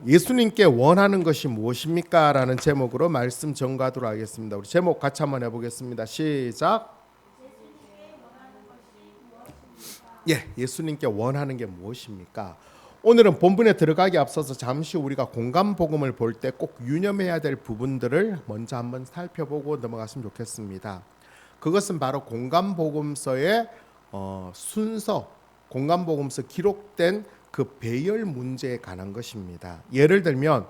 예수님께 원하는 것이 무엇입니까? 라는 제목으로 말씀 전가하도록 하겠습니다. 우리 제목 같이 한번 해보겠습니다. 시작. 예수님께 원하는 게 무엇입니까? 오늘은 본문에 들어가기 앞서서 잠시 우리가 공감 복음을 볼 때 꼭 유념해야 될 부분들을 먼저 한번 살펴보고 넘어갔으면 좋겠습니다. 그것은 바로 공감 복음서의 순서, 공감 복음서 기록된 그 배열 문제에 관한 것입니다. 예를 들면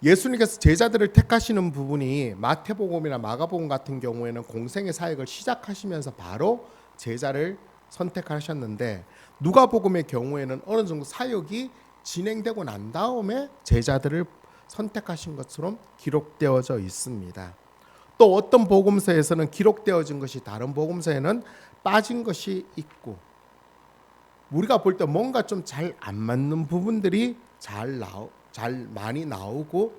예수님께서 제자들을 택하시는 부분이 마태복음이나 마가복음 같은 경우에는 공생의 사역을 시작하시면서 바로 제자를 선택하셨는데, 누가복음의 경우에는 어느 정도 사역이 진행되고 난 다음에 제자들을 선택하신 것처럼 기록되어져 있습니다. 또 어떤 복음서에서는 기록되어진 것이 다른 복음서에는 빠진 것이 있고, 우리가 볼 때 뭔가 좀 잘 안 맞는 부분들이 잘 많이 나오고,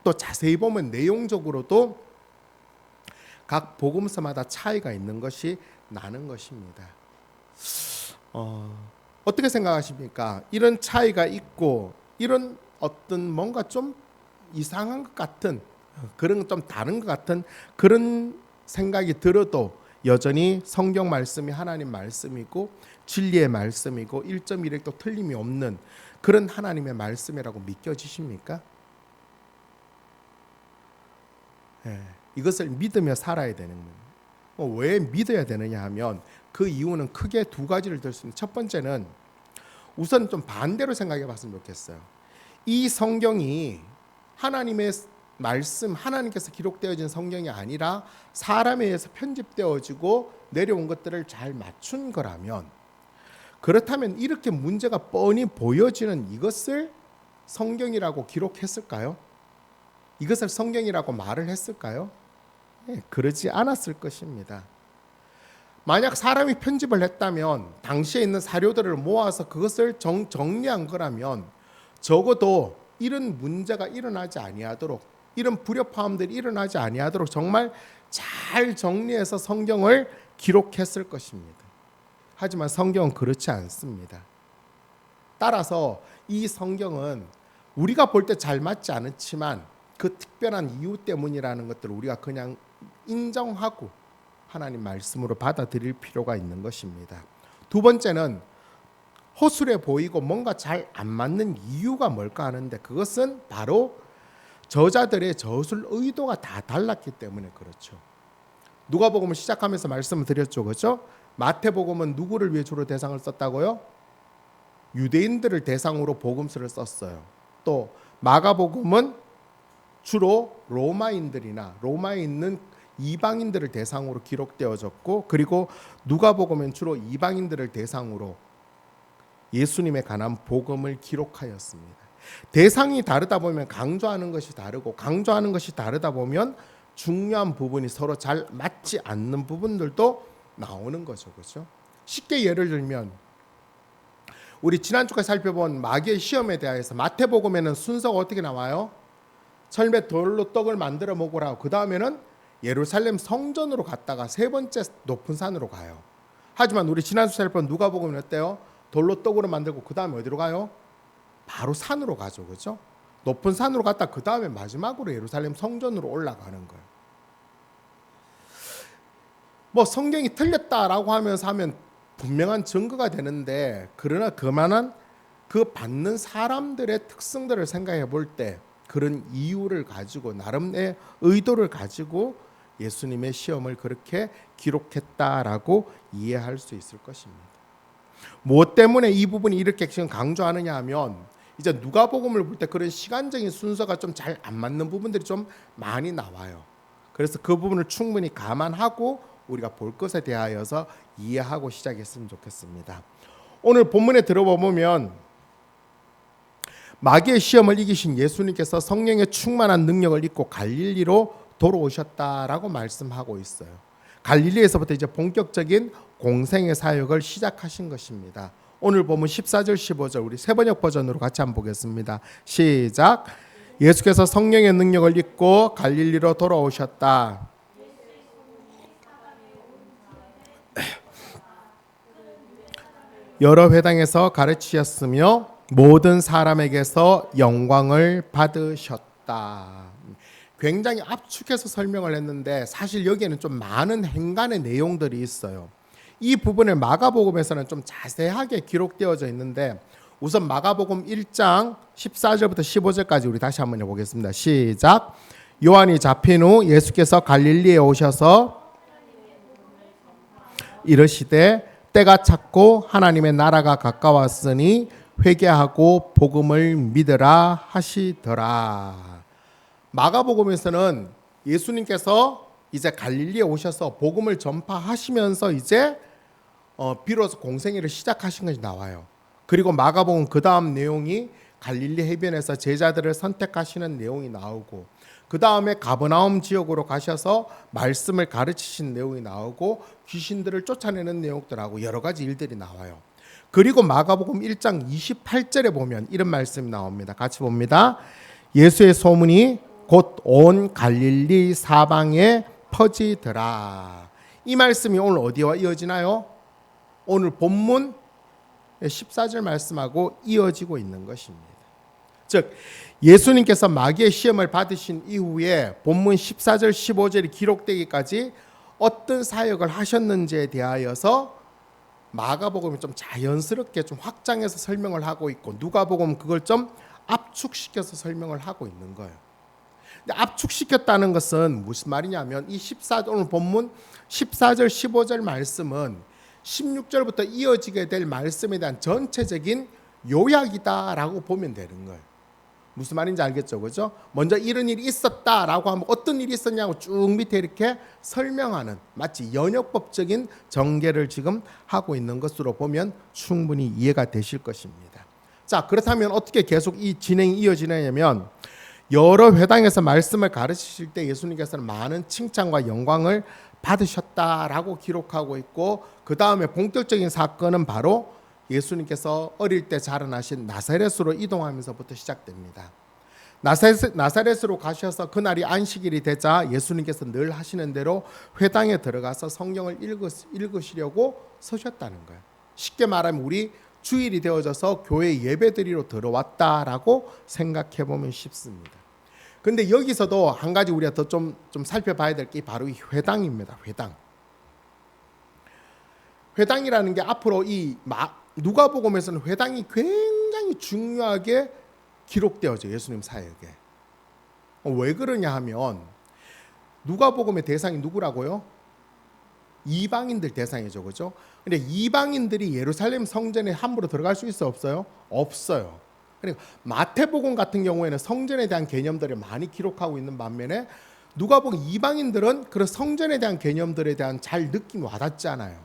또 자세히 보면 내용적으로도 각 복음서마다 차이가 있는 것이 나는 것입니다. 어떻게 생각하십니까? 이런 차이가 있고 이런 어떤 뭔가 좀 이상한 것 같은, 그런 좀 다른 것 같은 그런 생각이 들어도 여전히 성경 말씀이 하나님 말씀이고 진리의 말씀이고 1.1획도 틀림이 없는 그런 하나님의 말씀이라고 믿겨지십니까? 이것을 믿으며 살아야 되는 거예요. 왜 믿어야 되느냐 하면 그 이유는 크게 두 가지를 들 수 있는. 첫 번째는 우선 좀 반대로 생각해 봤으면 좋겠어요. 이 성경이 하나님의 말씀, 하나님께서 기록되어진 성경이 아니라 사람에 의해서 편집되어지고 내려온 것들을 잘 맞춘 거라면, 그렇다면 이렇게 문제가 뻔히 보여지는 이것을 성경이라고 기록했을까요? 이것을 성경이라고 말을 했을까요? 그러지 않았을 것입니다. 만약 사람이 편집을 했다면 당시에 있는 사료들을 모아서 그것을 정리한 거라면 적어도 이런 문제가 일어나지 아니하도록, 이런 불협화음들이 일어나지 아니하도록 정말 잘 정리해서 성경을 기록했을 것입니다. 하지만 성경은 그렇지 않습니다. 따라서 이 성경은 우리가 볼 때 잘 맞지 않지만 그 특별한 이유 때문이라는 것들을 우리가 그냥 인정하고 하나님 말씀으로 받아들일 필요가 있는 것입니다. 두 번째는 허술해 보이고 뭔가 잘 안 맞는 이유가 뭘까 하는데, 그것은 바로 저자들의 저술 의도가 다 달랐기 때문에 그렇죠. 누가복음을 시작하면서 말씀을 드렸죠, 그렇죠? 마태복음은 누구를 위해 주로 대상을 썼다고요? 유대인들을 대상으로 복음서를 썼어요. 또 마가복음은 주로 로마인들이나 로마에 있는 이방인들을 대상으로 기록되어졌고, 그리고 누가복음은 주로 이방인들을 대상으로 예수님에 관한 복음을 기록하였습니다. 대상이 다르다 보면 강조하는 것이 다르고, 강조하는 것이 다르다 보면 중요한 부분이 서로 잘 맞지 않는 부분들도 나오는 거죠, 그렇죠? 쉽게 예를 들면 우리 지난주까지 살펴본 마귀의 시험에 대하여서 마태복음에는 순서가 어떻게 나와요? 철매 돌로 떡을 만들어 먹으라고, 그 다음에는 예루살렘 성전으로 갔다가 세 번째 높은 산으로 가요. 하지만 우리 지난주 살펴본 누가복음은 어때요? 돌로 떡으로 만들고 그 다음에 어디로 가요? 바로 산으로 가죠, 그렇죠? 높은 산으로 갔다 그 다음에 마지막으로 예루살렘 성전으로 올라가는 거예요. 뭐 성경이 틀렸다라고 하면 분명한 증거가 되는데, 그러나 그만한 그 받는 사람들의 특성들을 생각해 볼 때 그런 이유를 가지고 나름의 의도를 가지고 예수님의 시험을 그렇게 기록했다라고 이해할 수 있을 것입니다. 무엇 때문에 이 부분이 이렇게 지금 강조하느냐 하면, 이제 누가복음을 볼 때 그런 시간적인 순서가 좀 잘 안 맞는 부분들이 좀 많이 나와요. 그래서 그 부분을 충분히 감안하고 우리가 볼 것에 대하여서 이해하고 시작했으면 좋겠습니다. 오늘 본문에 들어보면 마귀의 시험을 이기신 예수님께서 성령의 충만한 능력을 입고 갈릴리로 돌아오셨다라고 말씀하고 있어요. 갈릴리에서부터 이제 본격적인 공생의 사역을 시작하신 것입니다. 오늘 보면 14절 15절 우리 새번역 버전으로 같이 한번 보겠습니다. 시작. 예수께서 성령의 능력을 입고 갈릴리로 돌아오셨다. 여러 회당에서 가르치셨으며 모든 사람에게서 영광을 받으셨다. 굉장히 압축해서 설명을 했는데 사실 여기에는 좀 많은 행간의 내용들이 있어요. 이 부분을 마가복음에서는 좀 자세하게 기록되어져 있는데 우선 마가복음 1장 14절부터 15절까지 우리 다시 한번 해보겠습니다. 시작. 요한이 잡힌 후 예수께서 갈릴리에 오셔서 이르시되 때가 찼고 하나님의 나라가 가까웠으니 회개하고 복음을 믿으라 하시더라. 마가복음에서는 예수님께서 이제 갈릴리에 오셔서 복음을 전파하시면서 이제 비로소 공생애를 시작하신 것이 나와요. 그리고 마가복음 그 다음 내용이 갈릴리 해변에서 제자들을 선택하시는 내용이 나오고 그 다음에 가버나움 지역으로 가셔서 말씀을 가르치신 내용이 나오고 귀신들을 쫓아내는 내용들하고 여러 가지 일들이 나와요. 그리고 마가복음 1장 28절에 보면 이런 말씀이 나옵니다. 같이 봅니다. 예수의 소문이 곧 온 갈릴리 사방에 퍼지더라. 이 말씀이 오늘 어디와 이어지나요? 오늘 본문 14절 말씀하고 이어지고 있는 것입니다. 즉 예수님께서 마귀의 시험을 받으신 이후에 본문 14절 15절이 기록되기까지 어떤 사역을 하셨는지에 대하여서 마가복음이 좀 자연스럽게 좀 확장해서 설명을 하고 있고 누가복음 그걸 좀 압축시켜서 설명을 하고 있는 거예요. 근데 압축시켰다는 것은 무슨 말이냐면 이 14절 오늘 본문 14절 15절 말씀은 16절부터 이어지게 될 말씀에 대한 전체적인 요약이다라고 보면 되는 거예요. 무슨 말인지 알겠죠? 그죠? 먼저 이런 일이 있었다라고 하면 어떤 일이 있었냐고 쭉 밑에 이렇게 설명하는 마치 연역법적인 전개를 지금 하고 있는 것으로 보면 충분히 이해가 되실 것입니다. 자, 그렇다면 어떻게 계속 이 진행이 이어지느냐면 여러 회당에서 말씀을 가르치실 때 예수님께서는 많은 칭찬과 영광을 받으셨다라고 기록하고 있고 그 다음에 본격적인 사건은 바로 예수님께서 어릴 때 자라나신 나사렛으로 이동하면서부터 시작됩니다. 나사렛으로 가셔서 그날이 안식일이 되자 예수님께서 늘 하시는 대로 회당에 들어가서 성경을 읽으시려고 서셨다는 거예요. 쉽게 말하면 우리 주일이 되어져서 교회 예배드리러 들어왔다라고 생각해 보면 쉽습니다. 근데 여기서도 한 가지 우리가 더 좀 살펴봐야 될 게 바로 이 회당입니다. 회당이라는 게 앞으로 이 누가복음에서는 회당이 굉장히 중요하게 기록되어져 예수님 사역에. 왜 그러냐 하면 누가복음의 대상이 누구라고요? 이방인들 대상이죠, 그죠? 근데 이방인들이 예루살렘 성전에 함부로 들어갈 수 있어 없어요? 없어요. 그러니까 마태복음 같은 경우에는 성전에 대한 개념들을 많이 기록하고 있는 반면에 누가복음 이방인들은 그런 성전에 대한 개념들에 대한 잘 느낌 와닿지 않아요.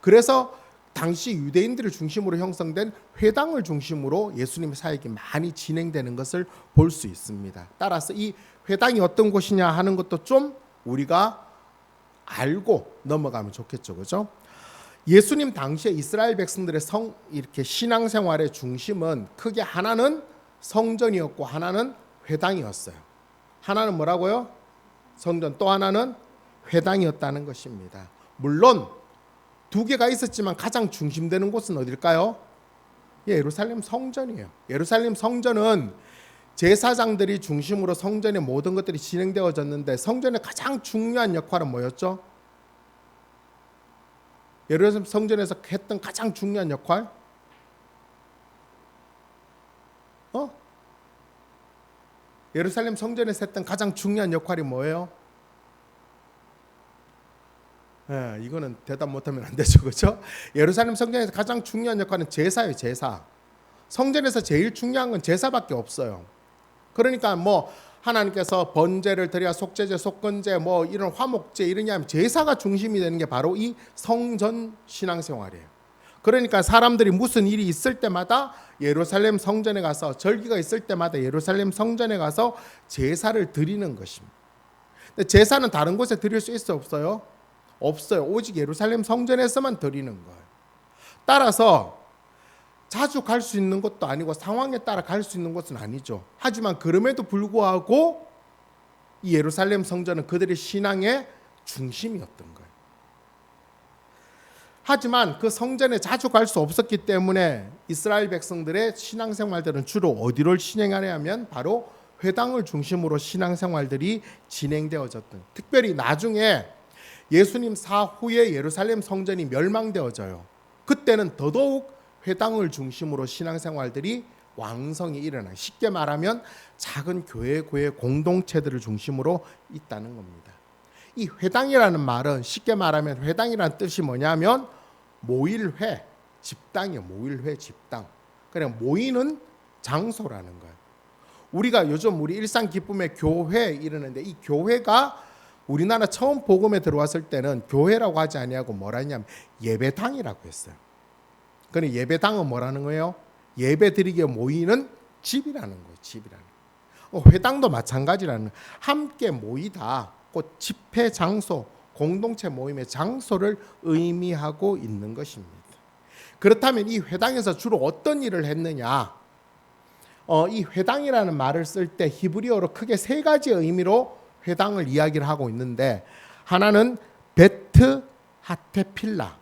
그래서 당시 유대인들을 중심으로 형성된 회당을 중심으로 예수님의 사역이 많이 진행되는 것을 볼 수 있습니다. 따라서 이 회당이 어떤 곳이냐 하는 것도 좀 우리가 알고 넘어가면 좋겠죠, 그죠? 예수님 당시에 이스라엘 백성들의 이렇게 신앙생활의 중심은 크게 하나는 성전이었고 하나는 회당이었어요. 하나는 뭐라고요? 성전, 또 하나는 회당이었다는 것입니다. 물론 두 개가 있었지만 가장 중심되는 곳은 어딜까요? 예루살렘 성전이에요. 예루살렘 성전은 제사장들이 중심으로 성전의 모든 것들이 진행되어졌는데 성전의 가장 중요한 역할은 뭐였죠? 예루살렘 성전에서 했던 가장 중요한 역할? 예루살렘 성전에서 했던 가장 중요한 역할이 뭐예요? 이거는 대답 못하면 안 되죠, 그렇죠? 예루살렘 성전에서 가장 중요한 역할은 제사예요, 제사. 성전에서 제일 중요한 건 제사밖에 없어요. 그러니까 뭐 하나님께서 번제를 드려야 속죄제, 속건제, 뭐 이런 화목제 이러냐 하면 제사가 중심이 되는 게 바로 이 성전 신앙생활이에요. 그러니까 사람들이 무슨 일이 있을 때마다 예루살렘 성전에 가서 절기가 있을 때마다 예루살렘 성전에 가서 제사를 드리는 것입니다. 근데 제사는 다른 곳에 드릴 수 있어 없어요? 없어요. 오직 예루살렘 성전에서만 드리는 거예요. 따라서 자주 갈 수 있는 것도 아니고 상황에 따라 갈 수 있는 것은 아니죠. 하지만 그럼에도 불구하고 이 예루살렘 성전은 그들의 신앙의 중심이었던 거예요. 하지만 그 성전에 자주 갈 수 없었기 때문에 이스라엘 백성들의 신앙생활들은 주로 어디를 진행하냐면 바로 회당을 중심으로 신앙생활들이 진행되어졌던, 특별히 나중에 예수님 사후에 예루살렘 성전이 멸망되어져요. 그때는 더더욱 회당을 중심으로 신앙생활들이 왕성히 일어나요. 쉽게 말하면 작은 교회 공동체들을 중심으로 있다는 겁니다. 이 회당이라는 말은 쉽게 말하면 회당이라는 뜻이 뭐냐면 모일회, 집당이에요. 모일회, 집당. 그냥 모이는 장소라는 거예요. 우리가 요즘 우리 일상 기쁨의 교회 이러는데 이 교회가 우리나라 처음 복음에 들어왔을 때는 교회라고 하지 아니하고 뭐라 했냐면 예배당이라고 했어요. 그런데 예배당은 뭐라는 거예요? 예배 드리게 모이는 집이라는 거예요. 집이라는 거예요. 회당도 마찬가지라는 거예요. 함께 모이다. 곧 집회 장소, 공동체 모임의 장소를 의미하고 있는 것입니다. 그렇다면 이 회당에서 주로 어떤 일을 했느냐? 이 회당이라는 말을 쓸 때 히브리어로 크게 세 가지 의미로 회당을 이야기를 하고 있는데, 하나는 베트 하테필라.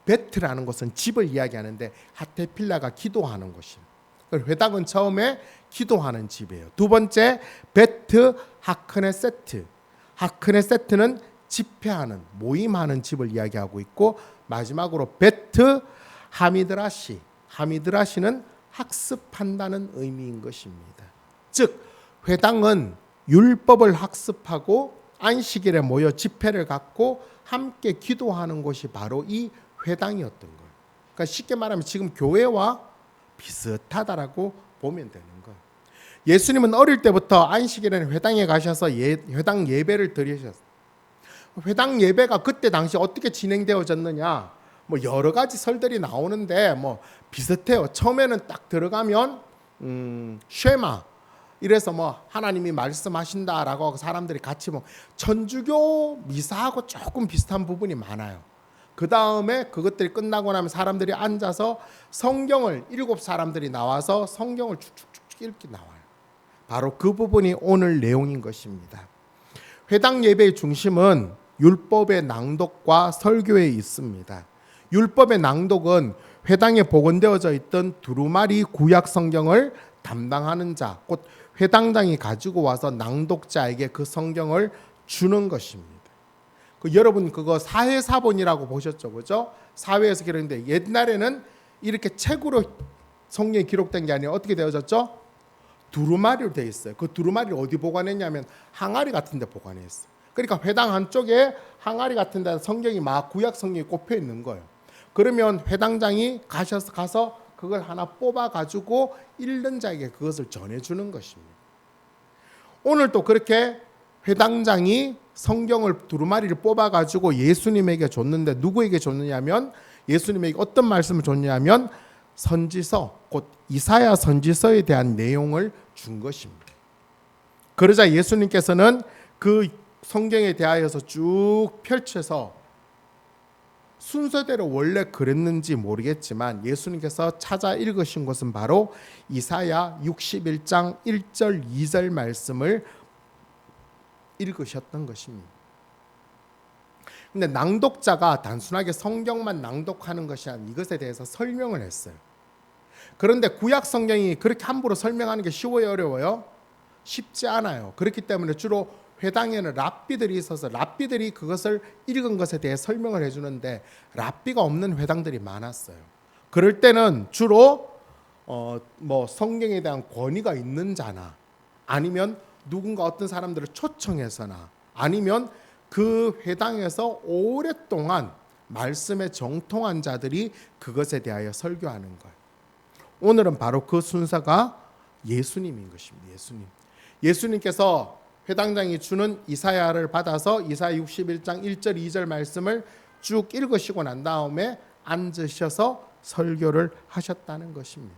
베트라는 것은 집을 이야기하는데 하테필라가 기도하는 곳입니다. 회당은 처음에 기도하는 집이에요. 두 번째 베트 하크네세트. 하크네세트는 집회하는, 모임하는 집을 이야기하고 있고, 마지막으로 베트 하미드라시. 하미드라시는 학습한다는 의미인 것입니다. 즉 회당은 율법을 학습하고 안식일에 모여 집회를 갖고 함께 기도하는 곳이 바로 이 회당이었던 거예요. 그러니까 쉽게 말하면 지금 교회와 비슷하다라고 보면 되는 거예요. 예수님은 어릴 때부터 안식일에는 회당에 가셔서 회당 예배를 드리셨어요. 회당 예배가 그때 당시 어떻게 진행되어졌느냐, 뭐 여러 가지 설들이 나오는데 뭐 비슷해요. 처음에는 딱 들어가면 쉐마, 이래서 뭐 하나님이 말씀하신다라고 하고 사람들이 같이 뭐 천주교 미사하고 조금 비슷한 부분이 많아요. 그 다음에 그것들이 끝나고 나면 사람들이 앉아서 성경을, 7사람들이 나와서 성경을 쭉쭉쭉 읽기 나와요. 바로 그 부분이 오늘 내용인 것입니다. 회당 예배의 중심은 율법의 낭독과 설교에 있습니다. 율법의 낭독은 회당에 복원되어져 있던 두루마리 구약 성경을 담당하는 자, 곧 회당장이 가지고 와서 낭독자에게 그 성경을 주는 것입니다. 여러분 그거 사회사본이라고 보셨죠, 그죠? 사회에서 기록했는데 옛날에는 이렇게 책으로 성경이 기록된 게 아니라 어떻게 되어졌죠? 두루마리로 되어 있어요. 그 두루마리를 어디 보관했냐면 항아리 같은 데 보관했어요. 그러니까 회당 한쪽에 항아리 같은 데 성경이 막 구약 성경이 꼽혀 있는 거예요. 그러면 회당장이 가서 그걸 하나 뽑아 가지고 읽는 자에게 그것을 전해주는 것입니다. 오늘 또 그렇게 회당장이 성경을 두루마리를 뽑아 가지고 예수님에게 줬는데 누구에게 줬느냐면 예수님에게 어떤 말씀을 줬냐면 선지서, 곧 이사야 선지서에 대한 내용을 준 것입니다. 그러자 예수님께서는 그 성경에 대하여서 쭉 펼쳐서 순서대로 원래 그랬는지 모르겠지만 예수님께서 찾아 읽으신 것은 바로 이사야 61장 1절 2절 말씀을 읽으셨던 것입니다. 근데 낭독자가 단순하게 성경만 낭독하는 것이 아니라 이것에 대해서 설명을 했어요. 그런데 구약 성경이 그렇게 함부로 설명하는 게 쉬워요, 어려워요? 쉽지 않아요. 그렇기 때문에 주로 회당에는 랍비들이 있어서 랍비들이 그것을 읽은 것에 대해 설명을 해주는데 랍비가 없는 회당들이 많았어요. 그럴 때는 주로 뭐 성경에 대한 권위가 있는 자나 아니면 누군가 어떤 사람들을 초청해서나 아니면 그 회당에서 오랫동안 말씀에 정통한 자들이 그것에 대하여 설교하는 거예요. 오늘은 바로 그 순서가 예수님인 것입니다. 예수님께서 회당장이 주는 이사야를 받아서 이사야 61장 1절 2절 말씀을 쭉 읽으시고 난 다음에 앉으셔서 설교를 하셨다는 것입니다.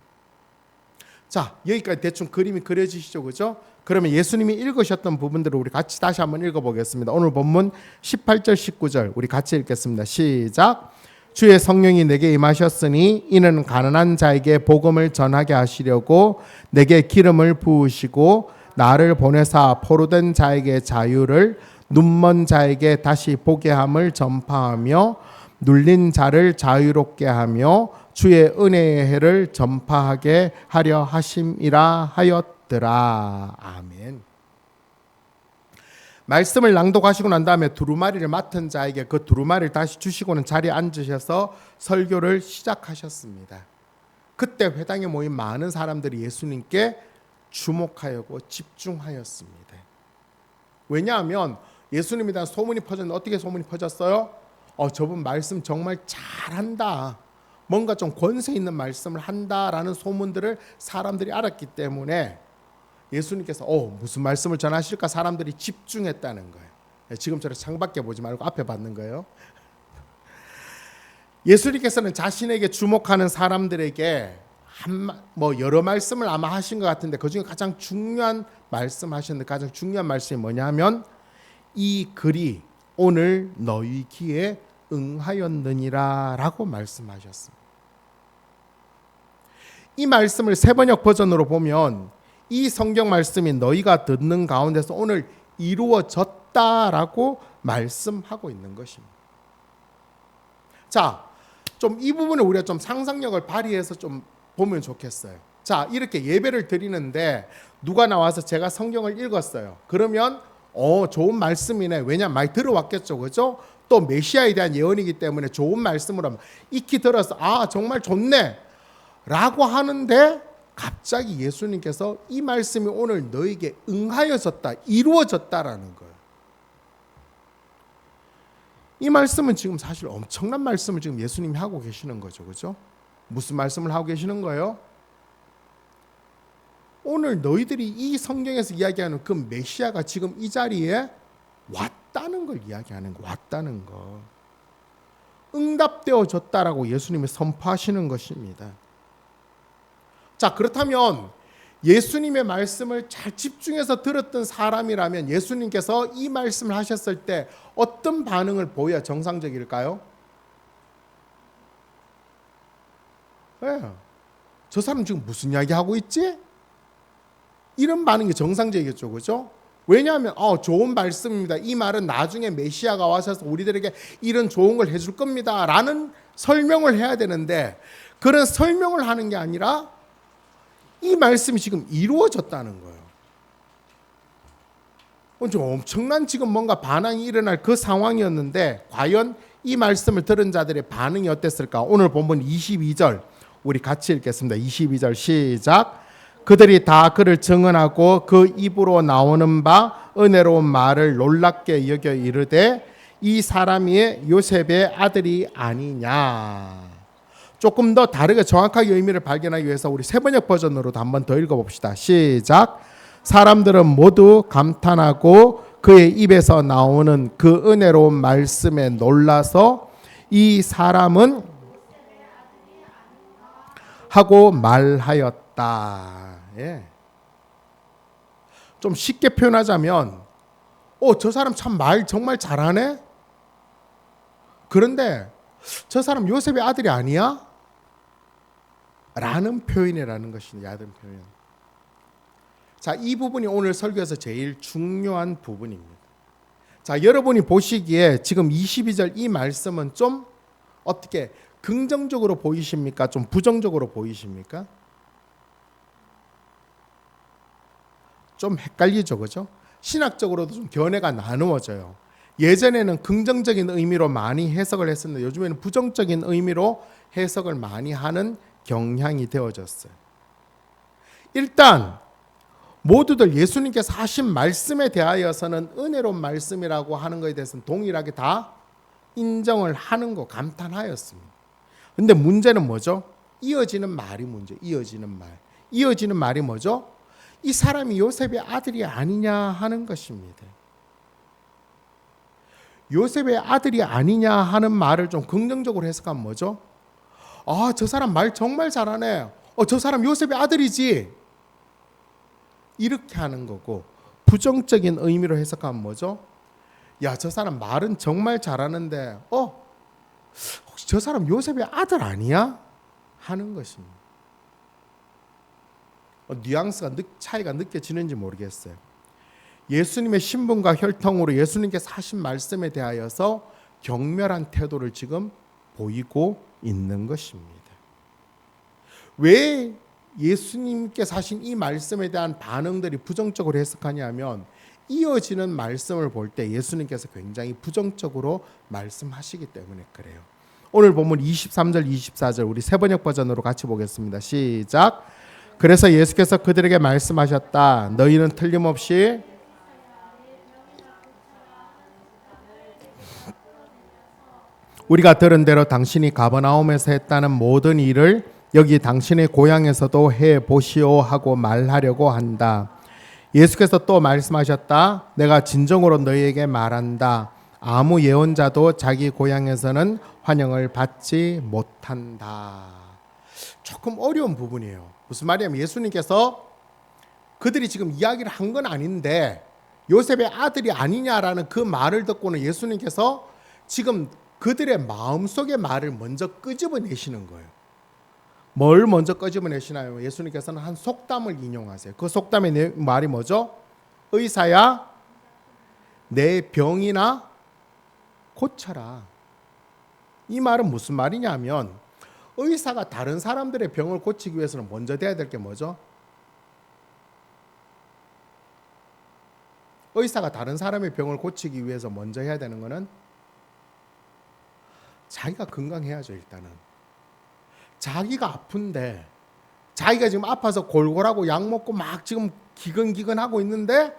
자, 여기까지 대충 그림이 그려지시죠, 그죠? 그러면 예수님이 읽으셨던 부분들을 우리 같이 다시 한번 읽어보겠습니다. 오늘 본문 18절 19절 우리 같이 읽겠습니다. 시작. 주의 성령이 내게 임하셨으니 이는 가난한 자에게 복음을 전하게 하시려고 내게 기름을 부으시고 나를 보내사 포로된 자에게 자유를, 눈먼 자에게 다시 보게 함을 전파하며 눌린 자를 자유롭게 하며 주의 은혜의 해를 전파하게 하려 하심이라 하였더라. 아멘. 말씀을 낭독하시고 난 다음에 두루마리를 맡은 자에게 그 두루마리를 다시 주시고는 자리에 앉으셔서 설교를 시작하셨습니다. 그때 회당에 모인 많은 사람들이 예수님께 주목하였고 집중하였습니다. 왜냐하면 예수님에 대한 소문이 퍼졌는데 어떻게 소문이 퍼졌어요? 저분 말씀 정말 잘한다. 뭔가 좀 권세 있는 말씀을 한다라는 소문들을 사람들이 알았기 때문에 예수님께서 무슨 말씀을 전하실까 사람들이 집중했다는 거예요. 지금처럼 창밖에 보지 말고 앞에 받는 거예요. 예수님께서는 자신에게 주목하는 사람들에게 여러 말씀을 아마 하신 것 같은데 그중에 가장 중요한 말씀 하셨는데 가장 중요한 말씀이 뭐냐 하면 이 글이 오늘 너희 귀에 응하였느니라 라고 말씀하셨습니다. 이 말씀을 세번역 버전으로 보면 이 성경 말씀이 너희가 듣는 가운데서 오늘 이루어졌다라고 말씀하고 있는 것입니다. 자, 좀 이 부분을 우리가 좀 상상력을 발휘해서 좀 보면 좋겠어요. 자, 이렇게 예배를 드리는데 누가 나와서 제가 성경을 읽었어요. 그러면 좋은 말씀이네. 왜냐하면 많이 들어왔겠죠, 그렇죠? 또 메시아에 대한 예언이기 때문에 좋은 말씀으로 익히 들어서 정말 좋네 라고 하는데 갑자기 예수님께서 이 말씀이 오늘 너에게 응하여졌다, 이루어졌다라는 거예요. 이 말씀은 지금 사실 엄청난 말씀을 지금 예수님이 하고 계시는 거죠, 그렇죠? 무슨 말씀을 하고 계시는 거예요? 오늘 너희들이 이 성경에서 이야기하는 그 메시아가 지금 이 자리에 왔다는 걸 이야기하는 거, 왔다는 거. 응답되어졌다라고 예수님이 선포하시는 것입니다. 자, 그렇다면 예수님의 말씀을 잘 집중해서 들었던 사람이라면 예수님께서 이 말씀을 하셨을 때 어떤 반응을 보여야 정상적일까요? 저 사람 지금 무슨 이야기 하고 있지? 이런 반응이 정상적이겠죠, 그렇죠? 왜냐하면 좋은 말씀입니다. 이 말은 나중에 메시아가 와셔서 우리들에게 이런 좋은 걸 해줄 겁니다 라는 설명을 해야 되는데 그런 설명을 하는 게 아니라 이 말씀이 지금 이루어졌다는 거예요. 엄청난 지금 뭔가 반항이 일어날 그 상황이었는데 과연 이 말씀을 들은 자들의 반응이 어땠을까? 오늘 본문 22절 우리 같이 읽겠습니다. 22절 시작. 그들이 다 그를 증언하고 그 입으로 나오는 바 은혜로운 말을 놀랍게 여겨 이르되 이 사람이 요셉의 아들이 아니냐. 조금 더 다르게 정확하게 의미를 발견하기 위해서 우리 세번역 버전으로도 한 번 더 읽어봅시다. 시작. 사람들은 모두 감탄하고 그의 입에서 나오는 그 은혜로운 말씀에 놀라서 이 사람은 하고 말하였다. 예. 좀 쉽게 표현하자면 저 사람 참 말 정말 잘하네. 그런데 저 사람 요셉의 아들이 아니야? 라는 표현이라는 것이 야든 표현. 자, 이 부분이 오늘 설교에서 제일 중요한 부분입니다. 자, 여러분이 보시기에 지금 22절 이 말씀은 좀 어떻게 긍정적으로 보이십니까? 좀 부정적으로 보이십니까? 좀 헷갈리죠, 그죠? 신학적으로도 좀 견해가 나누어져요. 예전에는 긍정적인 의미로 많이 해석을 했었는데 요즘에는 부정적인 의미로 해석을 많이 하는 경향이 되어졌어요. 일단 모두들 예수님께서 하신 말씀에 대하여서는 은혜로운 말씀이라고 하는 것에 대해서는 동일하게 다 인정을 하는 거, 감탄하였습니다. 근데 문제는 뭐죠? 이어지는 말이 문제. 이어지는 말이 뭐죠? 이 사람이 요셉의 아들이 아니냐 하는 것입니다. 요셉의 아들이 아니냐 하는 말을 좀 긍정적으로 해석하면 뭐죠? 저 사람 말 정말 잘하네. 저 사람 요셉의 아들이지. 이렇게 하는 거고, 부정적인 의미로 해석하면 뭐죠? 야, 저 사람 말은 정말 잘하는데 혹시 저 사람 요셉의 아들 아니야? 하는 것입니다. 뉘앙스가 차이가 느껴지는지 모르겠어요. 예수님의 신분과 혈통으로 예수님께서 하신 말씀에 대하여서 경멸한 태도를 지금 보이고 있는 것입니다. 왜 예수님께서 하신 이 말씀에 대한 반응들이 부정적으로 해석하냐면 이어지는 말씀을 볼 때 예수님께서 굉장히 부정적으로 말씀하시기 때문에 그래요. 오늘 본문 23절 24절 우리 세번역 버전으로 같이 보겠습니다. 시작. 그래서 예수께서 그들에게 말씀하셨다. 너희는 틀림없이 우리가 들은 대로 당신이 가버나움에서 했다는 모든 일을 여기 당신의 고향에서도 해보시오 하고 말하려고 한다. 예수께서 또 말씀하셨다. 내가 진정으로 너희에게 말한다. 아무 예언자도 자기 고향에서는 환영을 받지 못한다. 조금 어려운 부분이에요. 무슨 말이냐면 예수님께서 그들이 지금 이야기를 한 건 아닌데 요셉의 아들이 아니냐라는 그 말을 듣고는 예수님께서 지금 그들의 마음속의 말을 먼저 끄집어내시는 거예요. 뭘 먼저 끄집어내시나요? 예수님께서는 한 속담을 인용하세요. 그 속담의 말이 뭐죠? 의사야 내 병이나 고쳐라. 이 말은 무슨 말이냐면 의사가 다른 사람들의 병을 고치기 위해서는 먼저 돼야 될 게 뭐죠? 의사가 다른 사람의 병을 고치기 위해서 먼저 해야 되는 거는 자기가 건강해야죠. 일단은 자기가 아픈데 자기가 지금 아파서 골골하고 약 먹고 막 지금 기근기근하고 있는데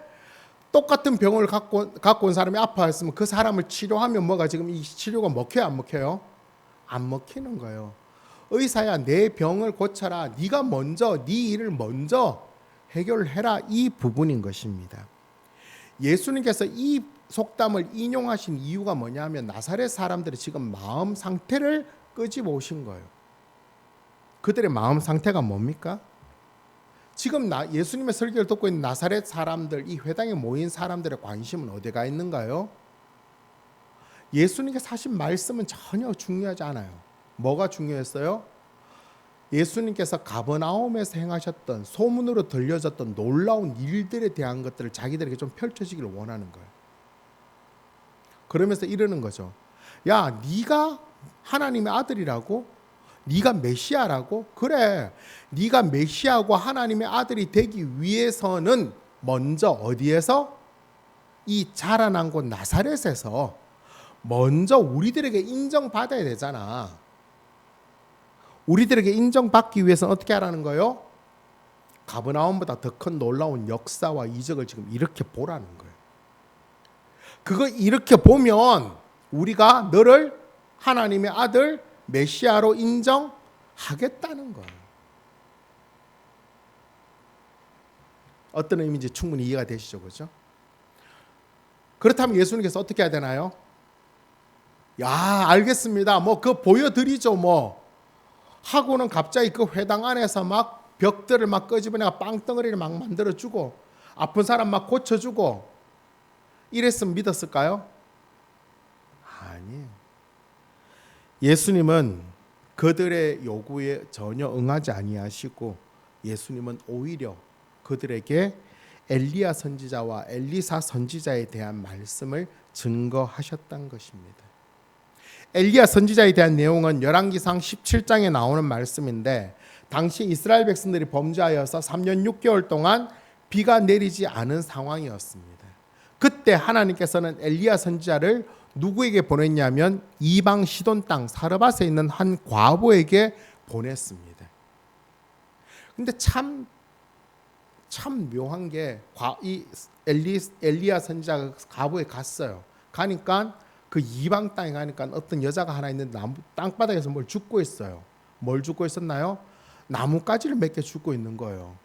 똑같은 병을 갖고 온 사람이 아파했으면 그 사람을 치료하면 뭐가 지금 이 치료가 먹혀요 안 먹혀요? 안 먹히는 거예요. 의사야 내 병을 고쳐라. 네가 먼저 네 일을 먼저 해결해라. 이 부분인 것입니다. 예수님께서 이 속담을 인용하신 이유가 뭐냐면 나사렛 사람들이 지금 마음 상태를 끄집어 오신 거예요. 그들의 마음 상태가 뭡니까? 지금 예수님의 설교를 듣고 있는 나사렛 사람들, 이 회당에 모인 사람들의 관심은 어디가 있는가요? 예수님께서 하신 말씀은 전혀 중요하지 않아요. 뭐가 중요했어요? 예수님께서 가버나움에서 행하셨던 소문으로 들려졌던 놀라운 일들에 대한 것들을 자기들에게 좀 펼쳐지기를 원하는 거예요. 그러면서 이러는 거죠. 야, 네가 하나님의 아들이라고? 네가 메시아라고? 그래, 네가 메시아고 하나님의 아들이 되기 위해서는 먼저 어디에서? 이 자라난 곳 나사렛에서 먼저 우리들에게 인정받아야 되잖아. 우리들에게 인정받기 위해서는 어떻게 하라는 거예요? 가버나움보다 더 큰 놀라운 역사와 이적을 지금 이렇게 보라는 거예요. 그거 이렇게 보면 우리가 너를 하나님의 아들 메시아로 인정하겠다는 거예요. 어떤 의미인지 충분히 이해가 되시죠, 그렇죠? 그렇다면 예수님께서 어떻게 해야 되나요? 야, 알겠습니다. 뭐 그 보여드리죠, 뭐 하고는 갑자기 그 회당 안에서 막 벽들을 막 끄집어내가 빵덩어리를 막 만들어주고 아픈 사람 막 고쳐주고 이랬으면 믿었을까요? 아니에요. 예수님은 그들의 요구에 전혀 응하지 아니하시고 예수님은 오히려 그들에게 엘리야 선지자와 엘리사 선지자에 대한 말씀을 증거하셨던 것입니다. 엘리야 선지자에 대한 내용은 열왕기상 17장에 나오는 말씀인데 당시 이스라엘 백성들이 범죄하여서 3년 6개월 동안 비가 내리지 않은 상황이었습니다. 그때 하나님께서는 엘리야 선지자를 누구에게 보냈냐면 이방 시돈 땅 사르밧에 있는 한 과부에게 보냈습니다. 근데 참 묘한 게 이 엘리야 선지자가 과부에 갔어요. 가니까 그 이방 땅에 가니까 어떤 여자가 하나 있는데 땅바닥에서 뭘 줍고 있어요. 뭘 줍고 있었나요? 나뭇가지를 몇 개 줍고 있는 거예요.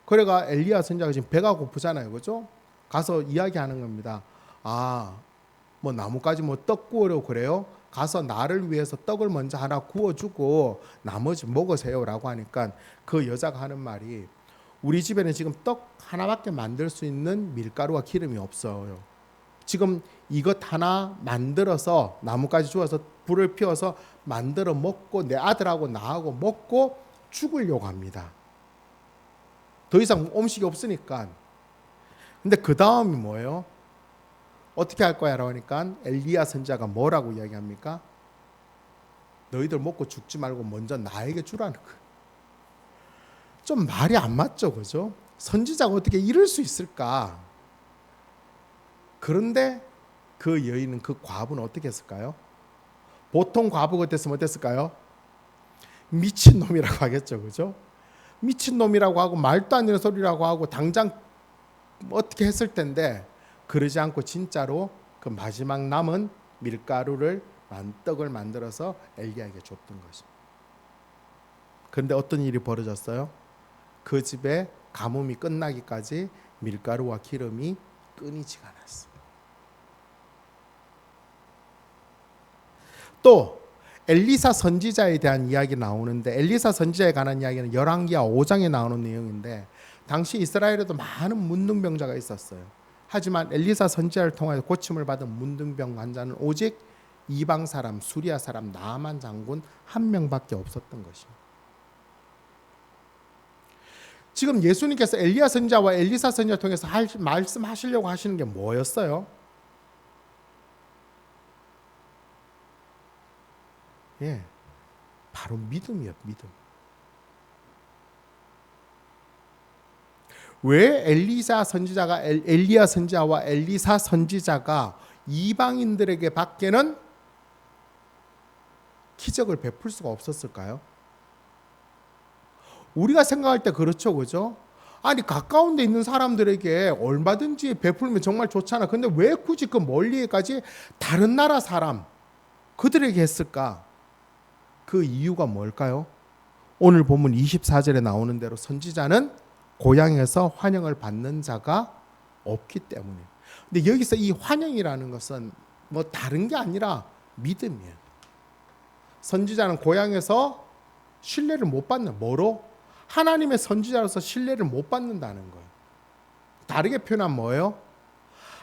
그래가 엘리야 선지자가 지금 배가 고프잖아요, 그죠? 가서 이야기하는 겁니다. 아, 뭐 나뭇가지 뭐 떡 구우려고 그래요? 가서 나를 위해서 떡을 먼저 하나 구워주고 나머지 먹으세요라고 하니까 그 여자가 하는 말이 우리 집에는 지금 떡 하나밖에 만들 수 있는 밀가루와 기름이 없어요. 지금 이것 하나 만들어서 나뭇가지 주워서 불을 피워서 만들어 먹고 내 아들하고 나하고 먹고 죽으려고 합니다. 더 이상 음식이 없으니까. 근데 그 다음이 뭐예요? 어떻게 할 거야? 라고 하니까 엘리야 선지자가 뭐라고 이야기합니까? 너희들 먹고 죽지 말고 먼저 나에게 주라는 거예요. 좀 말이 안 맞죠, 그죠? 선지자가 어떻게 이럴 수 있을까? 그런데 그 여인은, 그 과부는 어떻게 했을까요? 보통 과부 같았으면 어땠을까요? 미친놈이라고 하겠죠, 그죠? 미친놈이라고 하고 말도 안 되는 소리라고 하고 당장 어떻게 했을 텐데, 그러지 않고 진짜로 그 마지막 남은 밀가루를 떡을 만들어서 엘리야에게 줬던 것입니다. 그런데 어떤 일이 벌어졌어요? 그 집에 가뭄이 끝나기까지 밀가루와 기름이 끊이지가 않았어요. 또 엘리사 선지자에 대한 이야기 나오는데, 엘리사 선지자에 관한 이야기는 열왕기하 5장에 나오는 내용인데, 당시 이스라엘에도 많은 문둥병자가 있었어요. 하지만 엘리사 선지자를 통하여 고침을 받은 문둥병 환자는 오직 이방 사람, 수리아 사람 나만 장군 한 명밖에 없었던 것입니다. 지금 예수님께서 엘리야 선지자와 엘리사 선지자를 통해서 말씀하시려고 하시는 게 뭐였어요? 예, 바로 믿음이에요. 믿음. 왜 엘리야 선지자와 엘리사 선지자가 이방인들에게 밖에는 기적을 베풀 수가 없었을까요? 우리가 생각할 때 그렇죠, 그죠? 아니, 가까운 데 있는 사람들에게 얼마든지 베풀면 정말 좋잖아. 근데 왜 굳이 그 멀리까지 다른 나라 사람 그들에게 했을까? 그 이유가 뭘까요? 오늘 본문 24절에 나오는 대로 선지자는 고향에서 환영을 받는 자가 없기 때문에. 근데 여기서 이 환영이라는 것은 뭐 다른 게 아니라 믿음이에요. 선지자는 고향에서 신뢰를 못 받는, 뭐로? 하나님의 선지자로서 신뢰를 못 받는다는 거예요. 다르게 표현하면 뭐예요?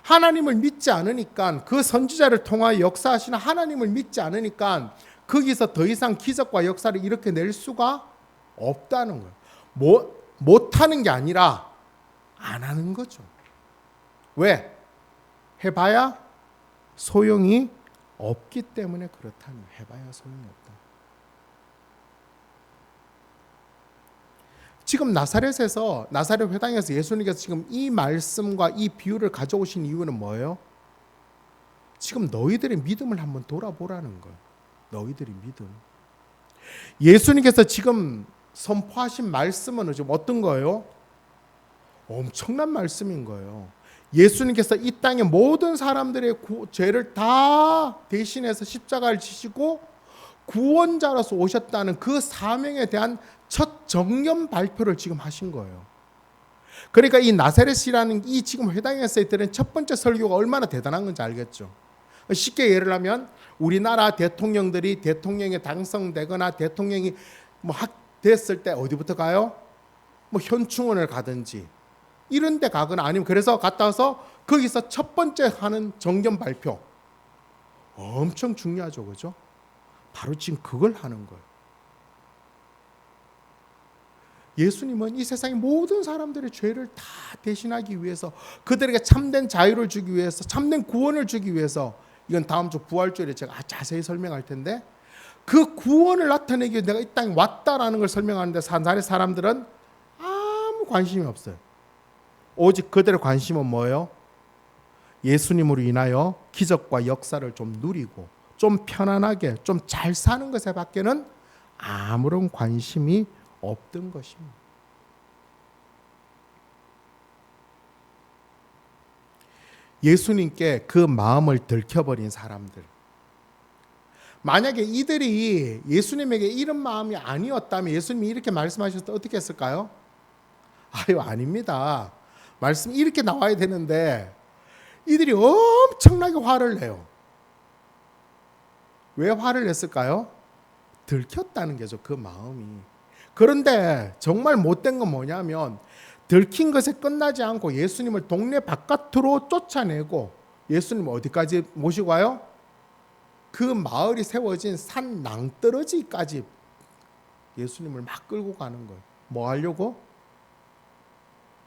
하나님을 믿지 않으니까, 그 선지자를 통하여 역사하시는 하나님을 믿지 않으니까 거기서 더 이상 기적과 역사를 이렇게 낼 수가 없다는 거예요. 못하는 게 아니라 안 하는 거죠. 왜? 해봐야 소용이 없기 때문에 그렇다는 거예요. 해봐야 소용이 없다. 지금 나사렛 회당에서 예수님께서 지금 이 말씀과 이 비유를 가져오신 이유는 뭐예요? 지금 너희들의 믿음을 한번 돌아보라는 거예요. 너희들의 믿음. 예수님께서 지금 선포하신 말씀은 지금 어떤 거예요? 엄청난 말씀인 거예요. 예수님께서 이 땅의 모든 사람들의 죄를 다 대신해서 십자가를 지시고 구원자로서 오셨다는 그 사명에 대한 첫 정념 발표를 지금 하신 거예요. 그러니까 이 나사렛이라는 이 지금 회당에서 했던 첫 번째 설교가 얼마나 대단한 건지 알겠죠. 쉽게 예를 하면 우리나라 대통령들이 대통령에 당선되거나 대통령이 됐을 때 어디부터 가요? 현충원을 가든지 이런 데 가거나, 아니면 그래서 갔다 와서 거기서 첫 번째 하는 정견 발표. 엄청 중요하죠, 그죠? 바로 지금 그걸 하는 거예요. 예수님은 이 세상의 모든 사람들의 죄를 다 대신하기 위해서, 그들에게 참된 자유를 주기 위해서, 참된 구원을 주기 위해서, 이건 다음 주 부활주일에 제가 자세히 설명할 텐데, 그 구원을 나타내기 위해 내가 이 땅에 왔다라는 걸 설명하는데 나사렛 사람들은 아무 관심이 없어요. 오직 그들의 관심은 뭐예요? 예수님으로 인하여 기적과 역사를 좀 누리고 좀 편안하게 좀 잘 사는 것에 밖에는 아무런 관심이 없던 것입니다. 예수님께 그 마음을 들켜버린 사람들, 만약에 이들이 예수님에게 이런 마음이 아니었다면 예수님이 이렇게 말씀하셨을 때 어떻게 했을까요? 아닙니다. 말씀이 이렇게 나와야 되는데 이들이 엄청나게 화를 내요. 왜 화를 냈을까요? 들켰다는 게죠, 그 마음이. 그런데 정말 못된 건 뭐냐면, 들킨 것에 끝나지 않고 예수님을 동네 바깥으로 쫓아내고 예수님을 어디까지 모시고 와요? 그 마을이 세워진 산 낭떠러지까지 예수님을 막 끌고 가는 거예요. 뭐 하려고?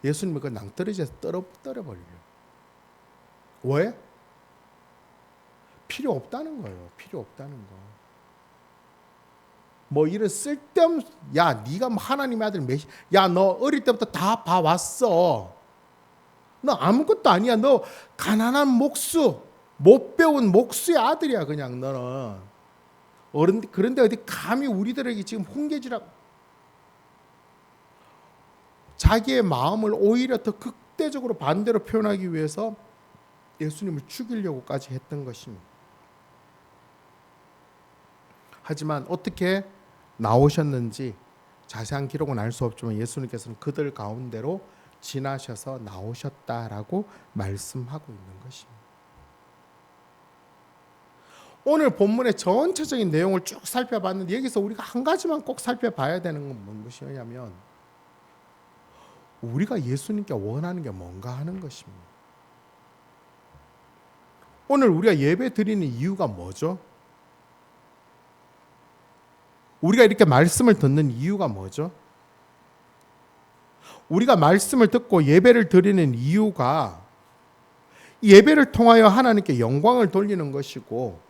예수님을 그 낭떠러지에서 떨어버리려고. 왜? 필요 없다는 거예요. 필요 없다는 거. 뭐 이런 쓸데없는, 야 네가 뭐 하나님의 아들 야 너 어릴 때부터 다 봐왔어. 너 아무것도 아니야. 너 가난한 목수, 못 배운 목수의 아들이야. 그냥 너는 어른. 그런데 어디 감히 우리들에게 지금 훈계질하고 자기의 마음을 오히려 더 극대적으로 반대로 표현하기 위해서 예수님을 죽이려고까지 했던 것입니다. 하지만 어떻게 나오셨는지 자세한 기록은 알 수 없지만 예수님께서는 그들 가운데로 지나셔서 나오셨다라고 말씀하고 있는 것입니다. 오늘 본문의 전체적인 내용을 쭉 살펴봤는데 여기서 우리가 한 가지만 꼭 살펴봐야 되는 건 무엇이냐면 우리가 예수님께 원하는 게 뭔가 하는 것입니다. 오늘 우리가 예배 드리는 이유가 뭐죠? 우리가 이렇게 말씀을 듣는 이유가 뭐죠? 우리가 말씀을 듣고 예배를 드리는 이유가 예배를 통하여 하나님께 영광을 돌리는 것이고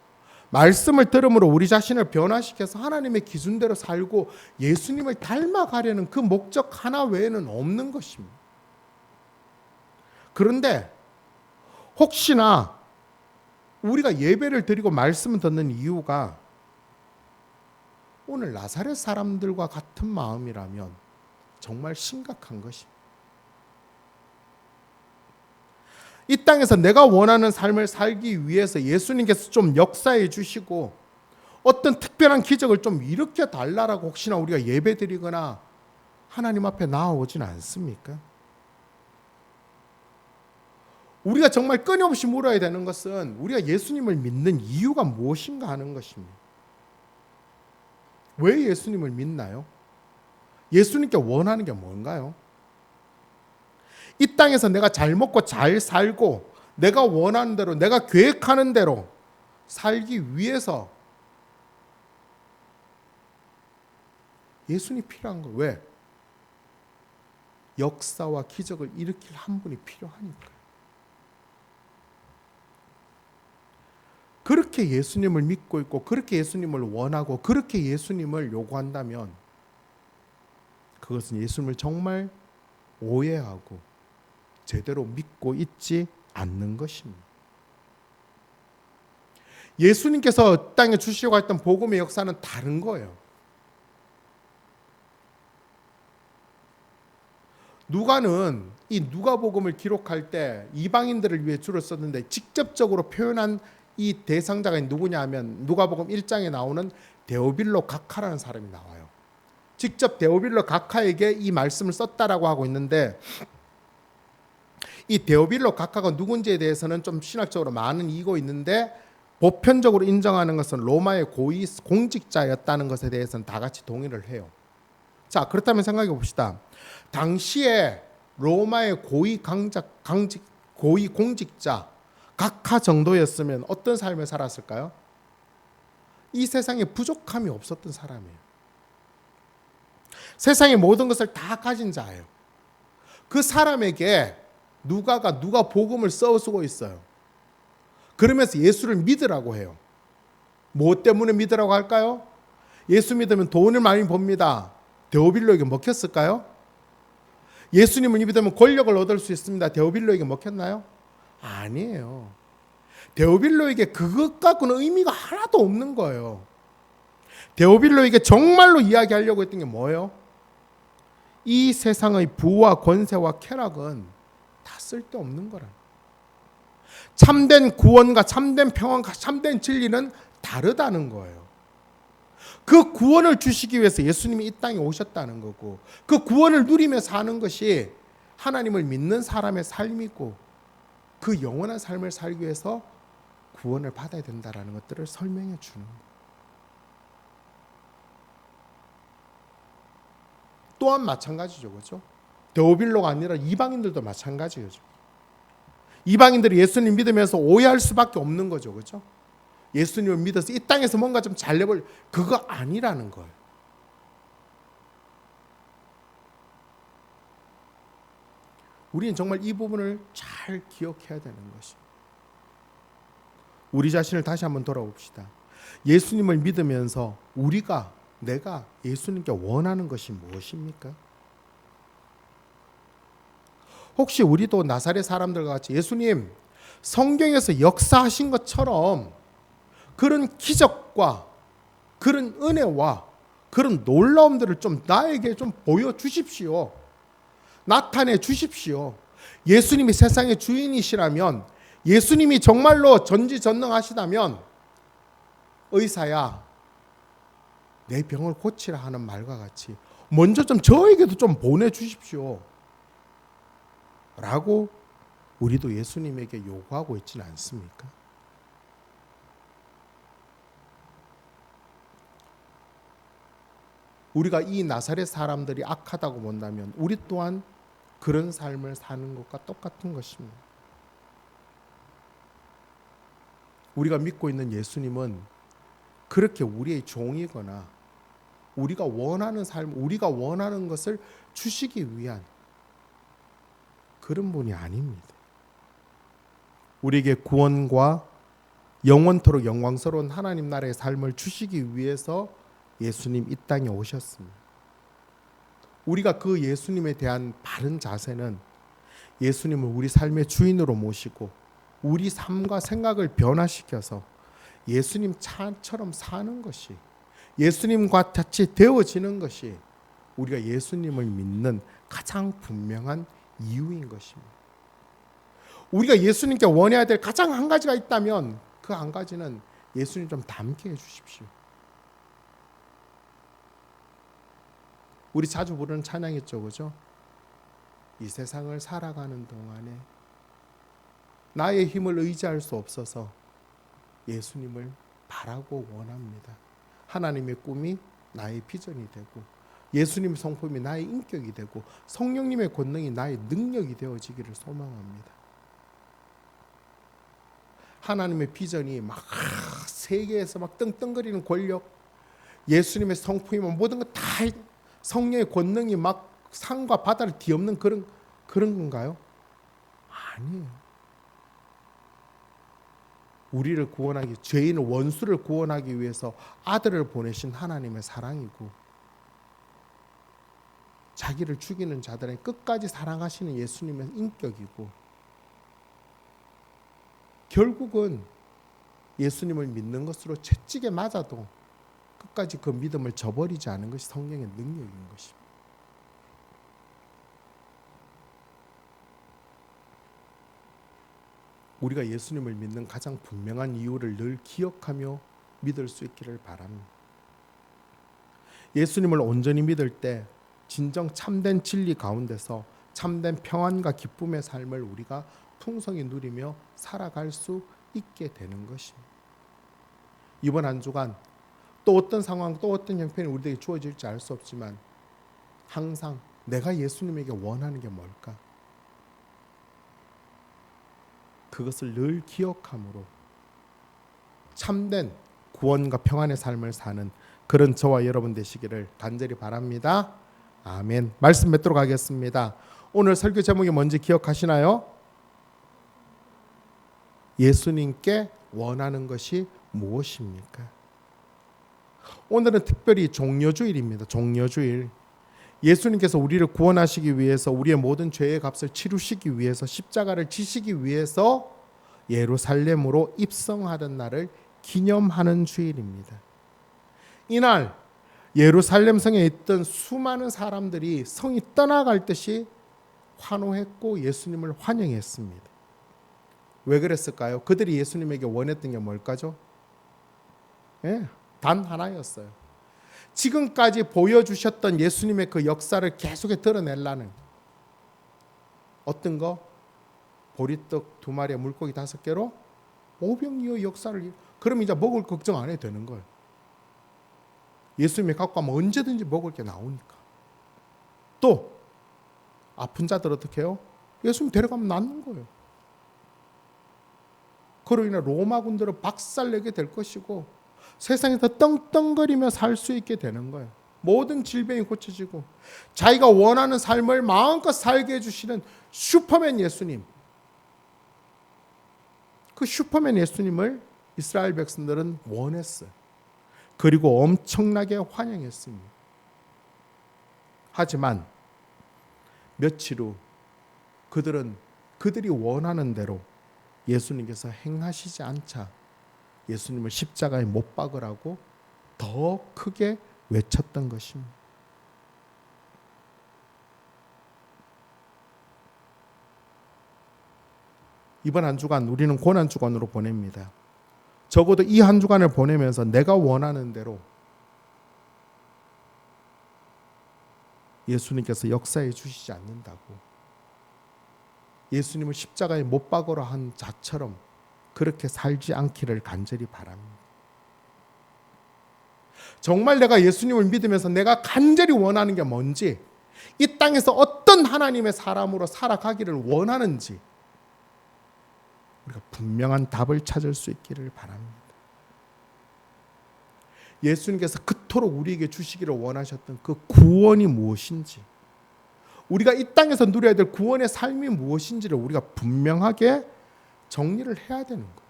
말씀을 들음으로 우리 자신을 변화시켜서 하나님의 기준대로 살고 예수님을 닮아가려는 그 목적 하나 외에는 없는 것입니다. 그런데 혹시나 우리가 예배를 드리고 말씀을 듣는 이유가 오늘 나사렛 사람들과 같은 마음이라면 정말 심각한 것입니다. 이 땅에서 내가 원하는 삶을 살기 위해서 예수님께서 좀 역사해 주시고 어떤 특별한 기적을 좀 일으켜 달라라고 혹시나 우리가 예배드리거나 하나님 앞에 나아오진 않습니까? 우리가 정말 끊임없이 물어야 되는 것은 우리가 예수님을 믿는 이유가 무엇인가 하는 것입니다. 왜 예수님을 믿나요? 예수님께 원하는 게 뭔가요? 이 땅에서 내가 잘 먹고 잘 살고 내가 원하는 대로 내가 계획하는 대로 살기 위해서 예수님이 필요한 거. 왜? 역사와 기적을 일으킬 한 분이 필요하니까. 그렇게 예수님을 믿고 있고 그렇게 예수님을 원하고 그렇게 예수님을 요구한다면 그것은 예수님을 정말 오해하고 제대로 믿고 있지 않는 것입니다. 예수님께서 땅에 주시려고 했던 복음의 역사는 다른 거예요. 누가는 이 누가복음을 기록할 때 이방인들을 위해 주로 썼는데 직접적으로 표현한 이 대상자가 누구냐 하면 누가복음 1장에 나오는 데오빌로 각하라는 사람이 나와요. 직접 데오빌로 각하에게 이 말씀을 썼다라고 하고 있는데 이 데오빌로 각하가 누군지에 대해서는 좀 신학적으로 많은 이유가 있는데 보편적으로 인정하는 것은 로마의 고위 공직자였다는 것에 대해서는 다 같이 동의를 해요. 자, 그렇다면 생각해 봅시다. 당시에 로마의 고위 공직자 각하 정도였으면 어떤 삶을 살았을까요? 이 세상에 부족함이 없었던 사람이에요. 세상의 모든 것을 다 가진 자예요. 그 사람에게 누가 복음을 써쓰고 있어요. 그러면서 예수를 믿으라고 해요. 뭐 때문에 믿으라고 할까요? 예수 믿으면 돈을 많이 법니다. 데오빌로에게 먹혔을까요? 예수님을 믿으면 권력을 얻을 수 있습니다. 데오빌로에게 먹혔나요? 아니에요. 데오빌로에게 그것 갖고는 의미가 하나도 없는 거예요. 데오빌로에게 정말로 이야기하려고 했던 게 뭐예요? 이 세상의 부와 권세와 쾌락은 다 쓸데없는 거라. 참된 구원과 참된 평안과 참된 진리는 다르다는 거예요. 그 구원을 주시기 위해서 예수님이 이 땅에 오셨다는 거고 그 구원을 누리며 사는 것이 하나님을 믿는 사람의 삶이고 그 영원한 삶을 살기 위해서 구원을 받아야 된다는 것들을 설명해 주는 거예요. 또한 마찬가지죠. 그렇죠? 데오빌로가 아니라 이방인들도 마찬가지죠. 이방인들이 예수님 믿으면서 오해할 수밖에 없는 거죠. 그렇죠? 예수님을 믿어서 이 땅에서 뭔가 좀 잘 내볼 그거 아니라는 거예요. 우리는 정말 이 부분을 잘 기억해야 되는 것입니다. 우리 자신을 다시 한번 돌아봅시다. 예수님을 믿으면서 우리가 내가 예수님께 원하는 것이 무엇입니까? 혹시 우리도 나사렛 사람들과 같이 예수님 성경에서 역사하신 것처럼 그런 기적과 그런 은혜와 그런 놀라움들을 좀 나에게 좀 보여주십시오. 나타내 주십시오. 예수님이 세상의 주인이시라면, 예수님이 정말로 전지전능하시다면 의사야 내 병을 고치라 하는 말과 같이 먼저 좀 저에게도 좀 보내주십시오 라고 우리도 예수님에게 요구하고 있지는 않습니까? 우리가 이 나사렛 사람들이 악하다고 본다면 우리 또한 그런 삶을 사는 것과 똑같은 것입니다. 우리가 믿고 있는 예수님은 그렇게 우리의 종이거나 우리가 원하는 삶, 우리가 원하는 것을 주시기 위한 그런 분이 아닙니다. 우리에게 구원과 영원토록 영광스러운 하나님 나라의 삶을 주시기 위해서 예수님 이 땅에 오셨습니다. 우리가 그 예수님에 대한 바른 자세는 예수님을 우리 삶의 주인으로 모시고 우리 삶과 생각을 변화시켜서 예수님 차처럼 사는 것이, 예수님과 같이 되어지는 것이 우리가 예수님을 믿는 가장 분명한 이유인 것입니다. 우리가 예수님께 원해야 될 가장 한 가지가 있다면 그 한 가지는 예수님 좀 닮게 해주십시오. 우리 자주 부르는 찬양 있죠, 그죠? 이 세상을 살아가는 동안에 나의 힘을 의지할 수 없어서 예수님을 바라고 원합니다. 하나님의 꿈이 나의 비전이 되고 예수님의 성품이 나의 인격이 되고 성령님의 권능이 나의 능력이 되어지기를 소망합니다. 하나님의 비전이 막 세계에서 막 떵떵거리는 권력, 예수님의 성품이 모든 것 다 성령의 권능이 막 산과 바다를 뒤엎는 그런 건가요? 아니에요. 우리를 구원하기, 죄인 원수를 구원하기 위해서 아들을 보내신 하나님의 사랑이고, 자기를 죽이는 자들을 끝까지 사랑하시는 예수님의 인격이고, 결국은 예수님을 믿는 것으로 채찍에 맞아도 끝까지 그 믿음을 저버리지 않은 것이 성령의 능력인 것입니다. 우리가 예수님을 믿는 가장 분명한 이유를 늘 기억하며 믿을 수 있기를 바랍니다. 예수님을 온전히 믿을 때 진정 참된 진리 가운데서 참된 평안과 기쁨의 삶을 우리가 풍성히 누리며 살아갈 수 있게 되는 것입니다. 이번 한 주간 또 어떤 상황, 또 어떤 형편이 우리에게 주어질지 알 수 없지만 항상 내가 예수님에게 원하는 게 뭘까? 그것을 늘 기억함으로 참된 구원과 평안의 삶을 사는 그런 저와 여러분 되시기를 간절히 바랍니다. 아멘. 말씀 맺도록 하겠습니다. 오늘 설교 제목이 뭔지 기억하시나요? 예수님께 원하는 것이 무엇입니까? 오늘은 특별히 종려주일입니다. 종려주일. 예수님께서 우리를 구원하시기 위해서, 우리의 모든 죄의 값을 치루시기 위해서, 십자가를 지시기 위해서 예루살렘으로 입성하던 날을 기념하는 주일입니다. 이날 예루살렘 성에 있던 수많은 사람들이 성이 떠나갈 듯이 환호했고 예수님을 환영했습니다. 왜 그랬을까요? 그들이 예수님에게 원했던 게 뭘까죠? 단 하나였어요. 지금까지 보여주셨던 예수님의 그 역사를 계속해 드러내려는 어떤 거? 보리떡 2마리에 물고기 5개로 오병이어 역사를, 그럼 이제 먹을 걱정 안 해도 되는 거예요. 예수님이 갖고 가면 언제든지 먹을 게 나오니까. 또 아픈 자들 어떻게 해요? 예수님 데려가면 낫는 거예요. 그로 인해 로마 군대로 박살내게 될 것이고 세상에서 떵떵거리며 살 수 있게 되는 거예요. 모든 질병이 고쳐지고 자기가 원하는 삶을 마음껏 살게 해주시는 슈퍼맨 예수님, 그 슈퍼맨 예수님을 이스라엘 백성들은 원했어요. 그리고 엄청나게 환영했습니다. 하지만 며칠 후 그들이 원하는 대로 예수님께서 행하시지 않자 예수님을 십자가에 못 박으라고 더 크게 외쳤던 것입니다. 이번 한 주간 우리는 고난 주간으로 보냅니다. 적어도 이 한 주간을 보내면서 내가 원하는 대로 예수님께서 역사해 주시지 않는다고, 예수님을 십자가에 못 박으러 한 자처럼 그렇게 살지 않기를 간절히 바랍니다. 정말 내가 예수님을 믿으면서 내가 간절히 원하는 게 뭔지, 이 땅에서 어떤 하나님의 사람으로 살아가기를 원하는지 우리가 분명한 답을 찾을 수 있기를 바랍니다. 예수님께서 그토록 우리에게 주시기를 원하셨던 그 구원이 무엇인지, 우리가 이 땅에서 누려야 될 구원의 삶이 무엇인지를 우리가 분명하게 정리를 해야 되는 거예요.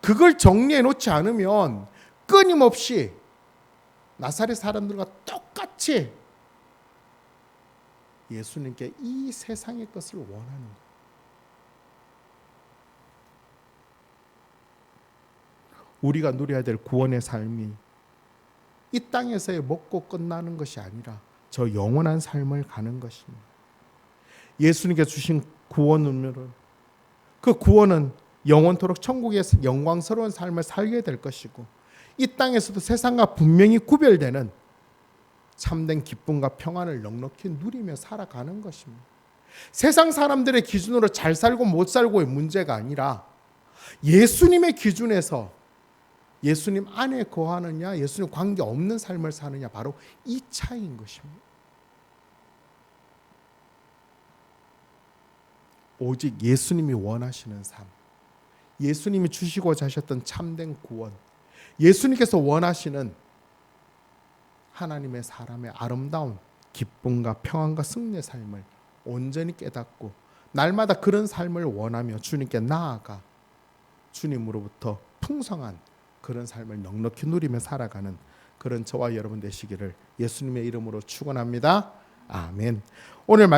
그걸 정리해 놓지 않으면 끊임없이 나사렛 사람들과 똑같이 예수님께 이 세상의 것을 원하는 거예요. 우리가 누려야 될 구원의 삶이 이 땅에서의 먹고 끝나는 것이 아니라 저 영원한 삶을 가는 것입니다. 예수님께 주신 구원은, 그 구원은 영원토록 천국에서 영광스러운 삶을 살게 될 것이고, 이 땅에서도 세상과 분명히 구별되는 참된 기쁨과 평안을 넉넉히 누리며 살아가는 것입니다. 세상 사람들의 기준으로 잘 살고 못 살고의 문제가 아니라 예수님의 기준에서 예수님 안에 거하느냐, 예수님 관계 없는 삶을 사느냐, 바로 이 차이인 것입니다. 오직 예수님이 원하시는 삶, 예수님이 주시고자 하셨던 참된 구원, 예수님께서 원하시는 하나님의 사람의 아름다운 기쁨과 평안과 승리의 삶을 온전히 깨닫고 날마다 그런 삶을 원하며 주님께 나아가 주님으로부터 풍성한 그런 삶을 넉넉히 누리며 살아가는 그런 저와 여러분 되시기를 예수님의 이름으로 축원합니다. 아멘. 오늘 말씀